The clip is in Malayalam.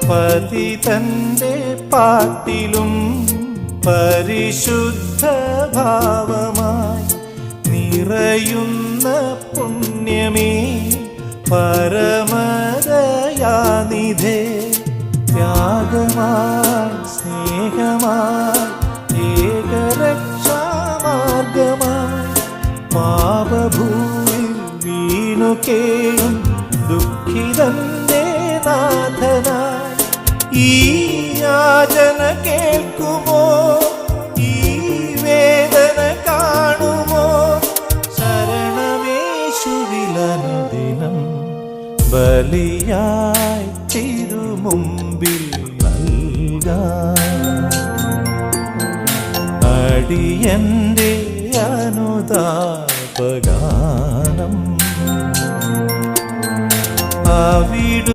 പതിതന്റെ പാട്ടിലും പരിശുദ്ധ ഭാവമായി നിറയുന്ന പുണ്യമേ പരമദയാനിധേ ത്യാഗമായി സ്നേഹമായി ഏകരക്ഷാമാർഗമായി പാപഭൂമിൽ വീണു കേഴും ദുഃഖിതന്റെ നാഥനായി ഈ യാചന കേൾക്കുമോ, ഈ വേദന കാണുമോ? ശരണമേശുവിലനുദിനം ബലിയായി തിരുമുമ്പിൽ നൽകാം. അടിയന്റെ അനുതാപഗാനം അവിടു